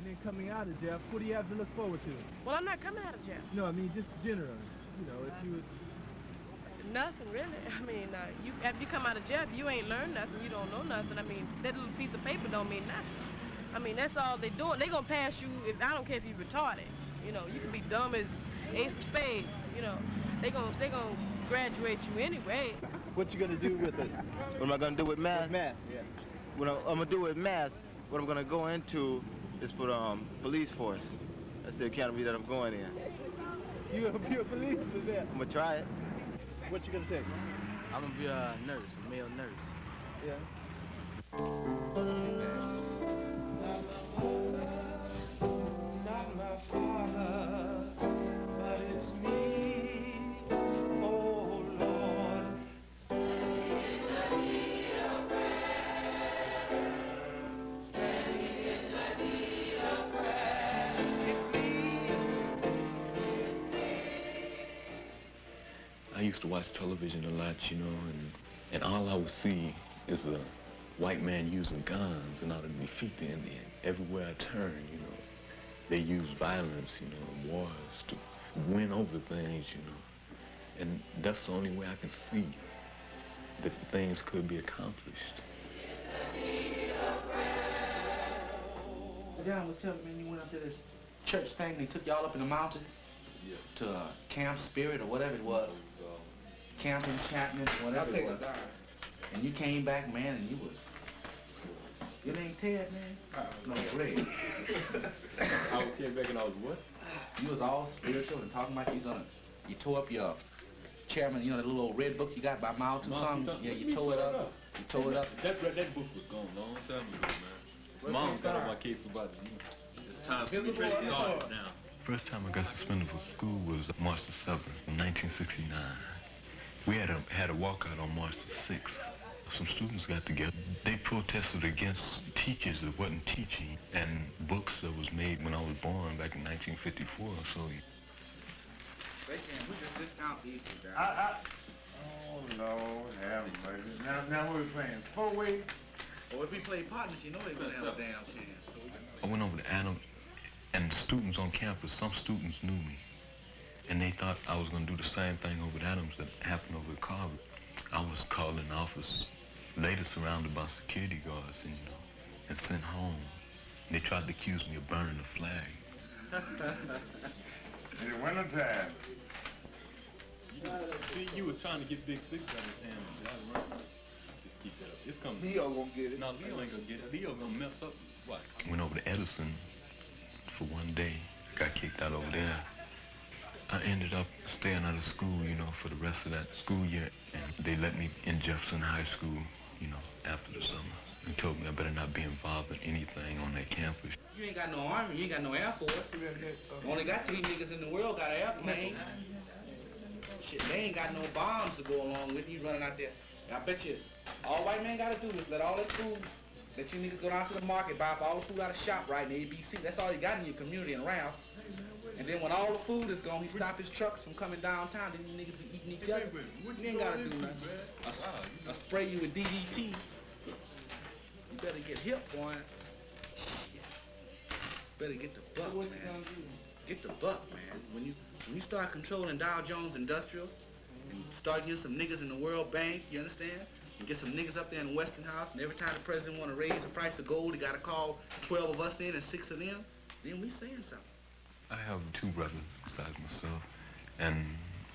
and then coming out of jail, what do you have to look forward to? Well, I'm not coming out of jail. No, I mean just generally. You know, if you would... Nothing really. I mean, after you come out of jail, if you ain't learned nothing, you don't know nothing. I mean, that little piece of paper don't mean nothing. I mean, that's all they doing. They gonna pass you. I don't care if you're retarded. You know, you can be dumb as ace of spades. You know, they gonna graduate you anyway. What you gonna do with it? What am I gonna do with math? With math, yeah. What I'm gonna do with math, what I'm gonna go into is for the police force. That's the academy that I'm going in. You gonna be a policeman there? I'm gonna try it. What you gonna take? I'm gonna be a nurse, a male nurse. Yeah. Not my father, but it's me, oh Lord. Standing in the need of prayer. Standing in the need of prayer. It's me. I used to watch television a lot, you know, and all I would see is a white man using guns in order to defeat the Indian. Everywhere I turn, you know, they use violence, you know, and wars to win over things, you know. And that's the only way I can see that things could be accomplished. John was telling me you went up to this church thing and they took y'all up in the mountains to Camp Spirit or whatever it was. Camp Enchantment, whatever it was. And you came back, man, and you was... It ain't Ted, man? No, Ray. I came back and I was what? You was all spiritual and talking about you tore up your chairman, you know, the little old red book you got by Mao Tse-tung? Yeah, you tore it up. You tore it up. That book was gone a long time ago, man. Mom got on my case about it. It's time for me to start now. First time I got suspended from school was March the 7th, 1969. We had a walkout on March the 6th. Some students got together. They protested against teachers that wasn't teaching and books that was made when I was born back in 1954 or so. They can't. We just discount these two guys. Oh, Lord, have mercy. Now what are we playing? Four-way? Well, if we play partners, you know they're going to have a damn chance. I went over to Adam, and the students on campus, some students knew me. And they thought I was going to do the same thing over at Adams that happened over at Carver. I was called in the office, later surrounded by security guards, and, you know, and sent home. And they tried to accuse me of burning the flag. In the wintertime. You was trying to get Big Six out of his hand. Just keep that up. It's coming. Leo gonna get it. No, Leo ain't gonna get it. Leo gonna mess up. What? Went over to Edison for one day. Got kicked out over there. I ended up staying out of school, you know, for the rest of that school year. And they let me in Jefferson High School, you know, after the summer. And told me I better not be involved in anything on that campus. You ain't got no army, you ain't got no Air Force. Only got 3 niggas in the world got an airplane. Shit, they ain't got no bombs to go along with you running out there. I bet you all white men gotta do is let all that food, let you niggas go down to the market, buy up all the food out of ShopRite and ABC. That's all you got in your community in Rouse. And then when all the food is gone, he stop his trucks from coming downtown, then you niggas be eating each other. You ain't gotta do nothing. I spray you with DDT. You better get hip, boy. Better get the buck, man. Get the buck, man. When you start controlling Dow Jones Industrials, and start getting some niggas in the World Bank, you understand? And get some niggas up there in Westinghouse, and every time the president want to raise the price of gold, he got to call 12 of us in and 6 of them, then we saying something. I have 2 brothers besides myself and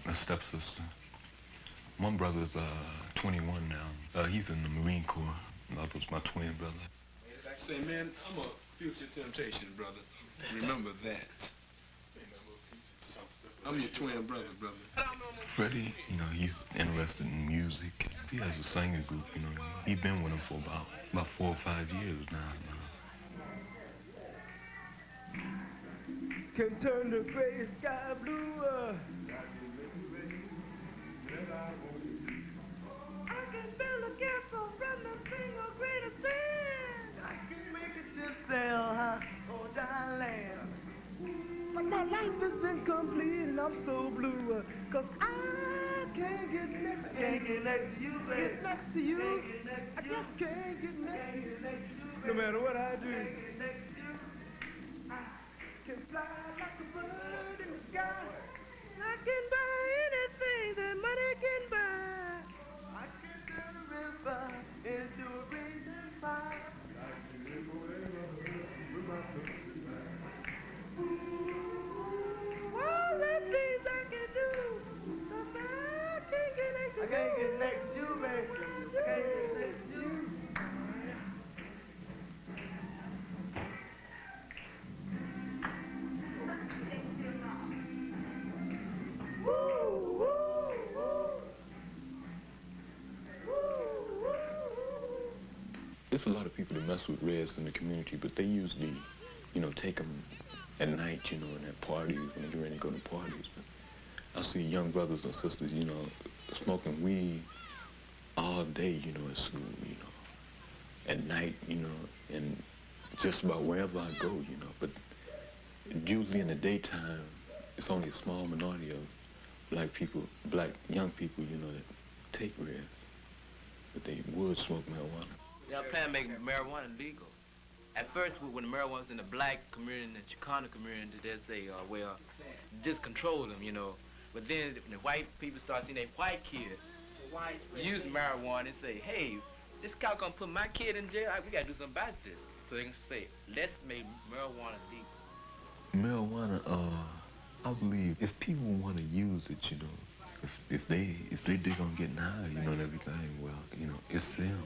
a stepsister. One brother's 21 now. He's in the Marine Corps. The other's my twin brother. Say, man, I'm a future temptation, brother. Remember that. I'm your twin brother. Freddie, you know, he's interested in music. He has a singing group, you know. He's been with him for about 4 or 5 years now. Can turn the gray sky blue. I can build a castle from nothing or greater thing. I can make a ship sail high or dry land. But my life is incomplete and I'm so blue. Cause I can't get next to you. Can't get next to you, baby. Get next to you. I just can't get next to you. No matter what I do. there's a lot of people that mess with reds in the community, but they usually, you know, take them at night, you know, and at parties, when they get ready to go to parties. But I see young brothers and sisters, you know, smoking weed all day, you know, at school, you know, at night, you know, and just about wherever I go, you know. But usually in the daytime, it's only a small minority of black people, black young people, you know, that take reds, but they would smoke marijuana. They're planning to make marijuana legal. At first, when the marijuana was in the black community and the Chicano community, they say, well, just control them, you know. But then when the white people start seeing their white kids use marijuana and say, hey, this guy gonna put my kid in jail, we gotta do something about this. So they can say, let's make marijuana legal. Marijuana, I believe if people want to use it, you know, if they dig on getting high, you know, and everything, well, you know, it's them.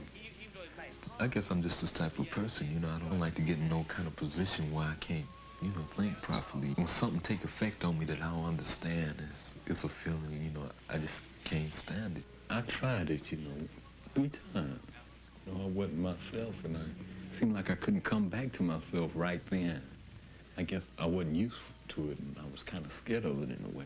I guess I'm just this type of person, you know. I don't like to get in no kind of position where I can't, you know, think properly. When something take effect on me that I don't understand, it's a feeling, you know, I just can't stand it. I tried it, you know, 3 times. You know, I wasn't myself, and it seemed like I couldn't come back to myself right then. I guess I wasn't used to it, and I was kind of scared of it in a way.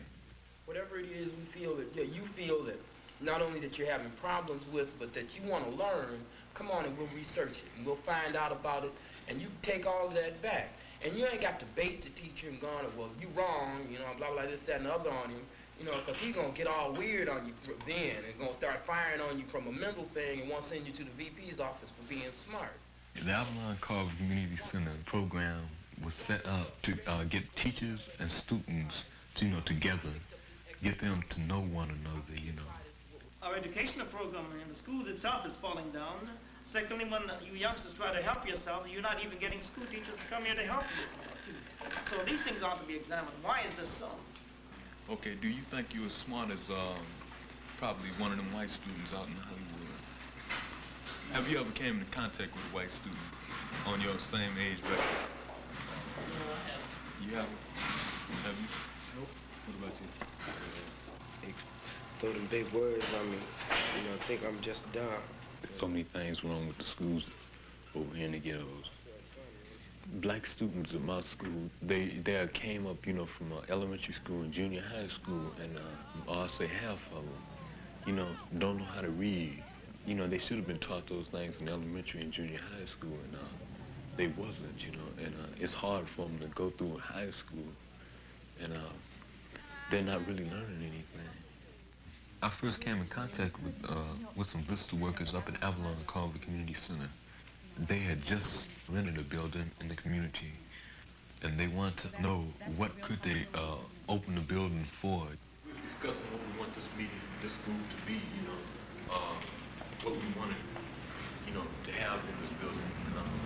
Whatever it is we feel that, you feel that not only that you're having problems with, but that you want to learn, come on and we'll research it, and we'll find out about it, and you take all of that back. And you ain't got to bait the teacher and going, well, you wrong, you know, blah, blah, this, that, and the other on him, you know, because he's going to get all weird on you then and going to start firing on you from a mental thing and want to send you to the VP's office for being smart. The Avalon Carver Community Center program was set up to get teachers and students, you know, together, get them to know one another, you know. Our educational program in the schools itself is falling down. Secondly, when you youngsters try to help yourselves, you're not even getting school teachers to come here to help you. So these things ought to be examined. Why is this so? Okay, do you think you're as smart as probably one of them white students out in Hollywood? Have you ever came into contact with a white student on your same age bracket? No, I haven't. You haven't? Have you? Nope. What about you? Throw them big words on me, you know, think I'm just dumb. So many things wrong with the schools over here in the ghettos. Black students at my school, they came up, you know, from elementary school and junior high school, and I'll say half of them, you know, don't know how to read. You know, they should have been taught those things in elementary and junior high school, and they wasn't, you know, and it's hard for them to go through high school, and they're not really learning anything. I first came in contact with some visitor workers up at Avalon Carver Community Center. They had just rented a building in the community, and they wanted to know what could they open the building for. We were discussing what we want this meeting, this school to be, you know, what we wanted, you know, to have in this building.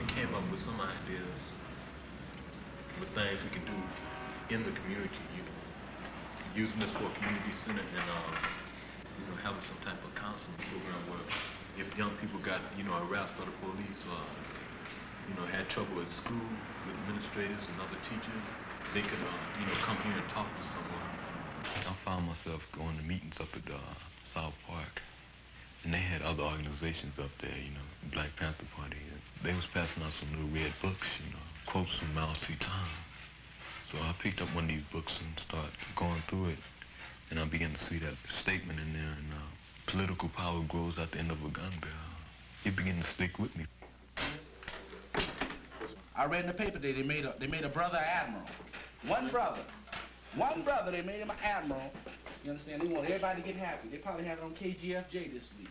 We came up with some ideas, with things we can do in the community, you know, using this for a community center and you know, having some type of counseling program where if young people got, you know, harassed by the police or, you know, had trouble at school with administrators and other teachers, they could, you know, come here and talk to someone. I found myself going to meetings up at South Park, and they had other organizations up there, you know, Black Panther Party. And they was passing out some little red books, you know, quotes from Mao Zedong. So I picked up one of these books and started going through it. And I began to see that statement in there, and political power grows at the end of a gun barrel. It began to stick with me. I read in the paper today they made a brother admiral. One brother, they made him an admiral. You understand? They want everybody to get happy. They probably have it on KGFJ this week.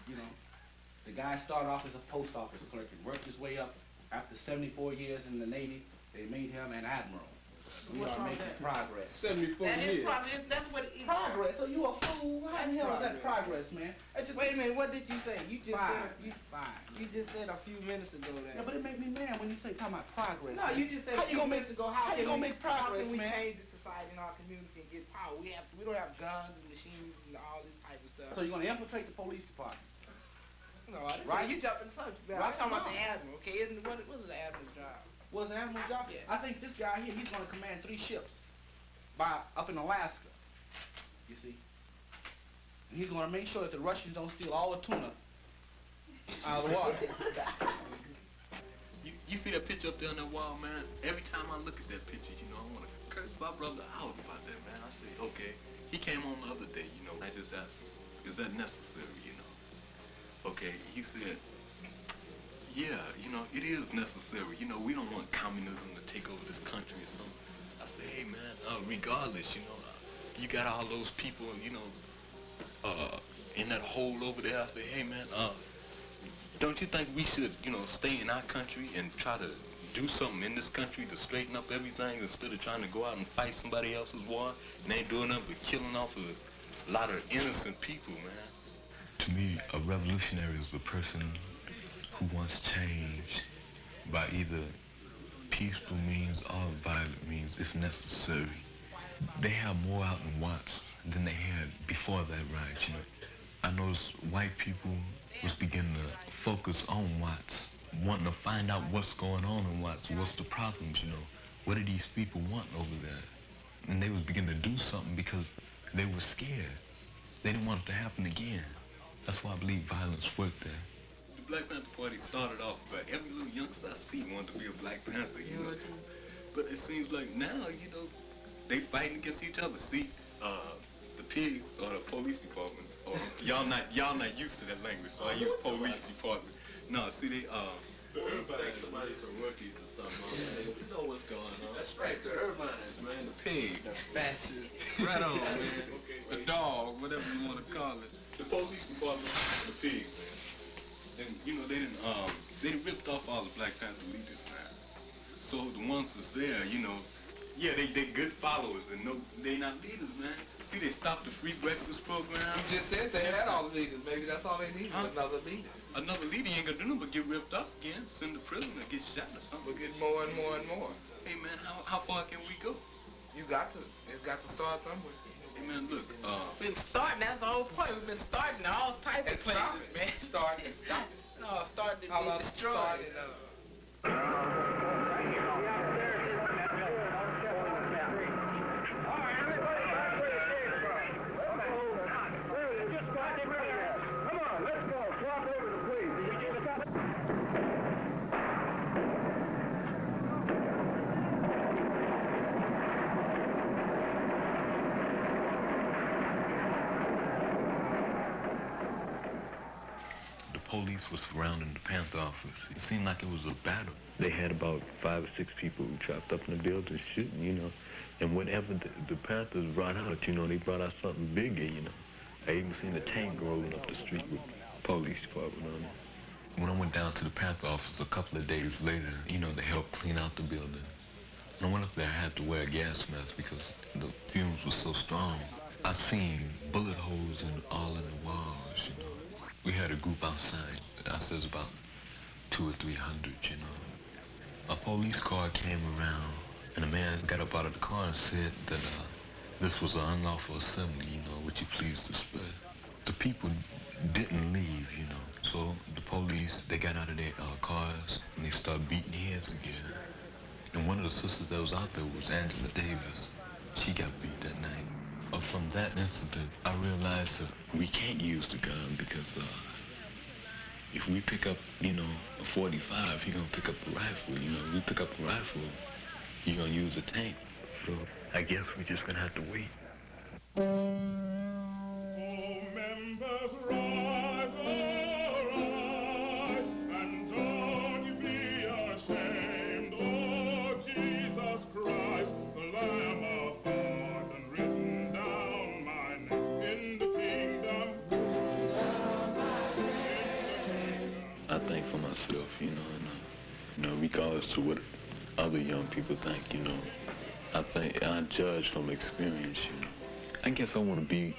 You know, the guy started off as a post office clerk and worked his way up. After 74 years in the Navy, they made him an admiral. We are making progress. 74 years. That's what it is. Progress? So you a fool? How the hell is that progress, man? Wait a minute, what did you say? You just Fine. said you just said a few minutes ago that. Yeah, but it made me mad when you say talking about progress. No, man. you just said how you gonna make ago. How you gonna make progress, how can we man? change the society in our community and get power? We don't have guns and machines and all this type of stuff. So you're gonna infiltrate the police department? No, I didn't Right. say you jumping the subject. Right. I'm talking about the admiral. Okay, what's the admiral's job? What's the admiral's job? Yeah. I think this guy here, he's gonna command 3 ships up in Alaska. You see? And he's gonna make sure that the Russians don't steal all the tuna What? You see that picture up there on that wall, man? Every time I look at that picture, you know, I want to curse my brother out about that, man. I say, okay, he came on the other day, you know. I just asked him, is that necessary, you know? Okay, he said, yeah, you know, it is necessary. You know, we don't want communism to take over this country or something. I say, hey, man, regardless, you know, you got all those people, you know, in that hole over there. I say, hey, man, don't you think we should, you know, stay in our country and try to do something in this country to straighten up everything instead of trying to go out and fight somebody else's war? And they ain't doing nothing but killing off a lot of innocent people, man. To me, a revolutionary is the person who wants change by either peaceful means or violent means if necessary. They have more out in Watts than they had before that riot, you know. I noticed white people was beginning to focus on Watts, wanting to find out what's going on in Watts, what's the problems, you know. What do these people want over there? And they was beginning to do something because they were scared. They didn't want it to happen again. That's why I believe violence worked there. The Black Panther Party started off by every little youngster I see wanted to be a Black Panther, you know. But it seems like now, you know, they fighting against each other. See, the pigs or the police department, or y'all not used to that language, so I use police department. No, see, they everybody somebody's some rookies or something. Man. We know what's going on. That's right, the Irvines, man, the pig, the fascists. Right on, man. The dog, whatever you want to call it. The police department, the pigs, man. And you know, they ripped off all the Black Panther leaders, man. So the ones that's there, you know, yeah, they good followers, and no, they not leaders, man. See, they stopped the free breakfast program. You just said they had all the leaders. Maybe that's all they need, another leader. Another leader ain't gonna do nothing but get ripped up again, send to prison, or get shot or something. We'll get more and more and more. Hey, man, how far can we go? You got to. It's got to start somewhere. Hey, man, look, been starting, that's the whole point. We've been starting all types of places, man. Starting and stopping. No, starting to be destroyed. Police was surrounding the Panther office. It seemed like it was a battle. They had about 5 or 6 people who trapped up in the building shooting, you know. And whatever the Panthers brought out, you know, they brought out something bigger, you know. I even seen a tank rolling up the street with police department on it. When I went down to the Panther office a couple of days later, you know, they helped clean out the building. And I went up there, I had to wear a gas mask because the fumes were so strong. I seen bullet holes all in the walls, you know. We had a group outside. I says about 200 or 300, you know. A police car came around, and a man got up out of the car and said that this was an unlawful assembly, you know, would you please disperse? The people didn't leave, you know. So the police, they got out of their cars, and they started beating their heads again. And one of the sisters that was out there was Angela Davis. She got beat that night. From that incident, I realized that we can't use the gun because if we pick up, you know, a 45, you're going to pick up a rifle, you know. We pick up a rifle, you're going to use a tank. So I guess we're just going to have to wait. Members rise, arise, and don't you be ashamed, oh Jesus Christ, the Lamb of God, and written down my name in the kingdom. I think for myself, you know, and, regardless to what other young people think, you know, I think I judge from experience, you know. I guess I want to be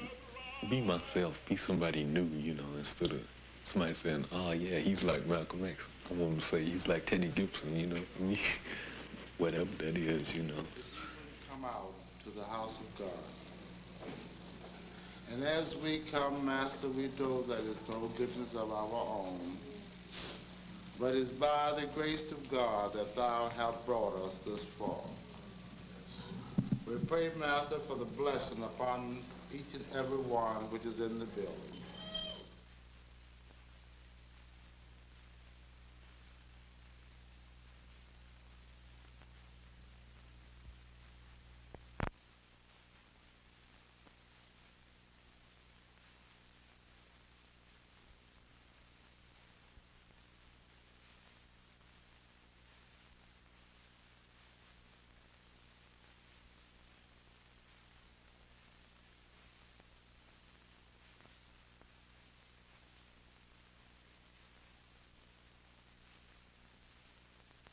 myself, be somebody new, you know, instead of somebody saying, oh yeah, he's like Malcolm X. I want to say he's like Teddy Gibson, you know, whatever that is, you know. Come out to the house of God. And as we come, Master, we know that it's no goodness of our own, but it's by the grace of God that thou hast brought us this far. We pray, Master, for the blessing upon each and every one which is in the building.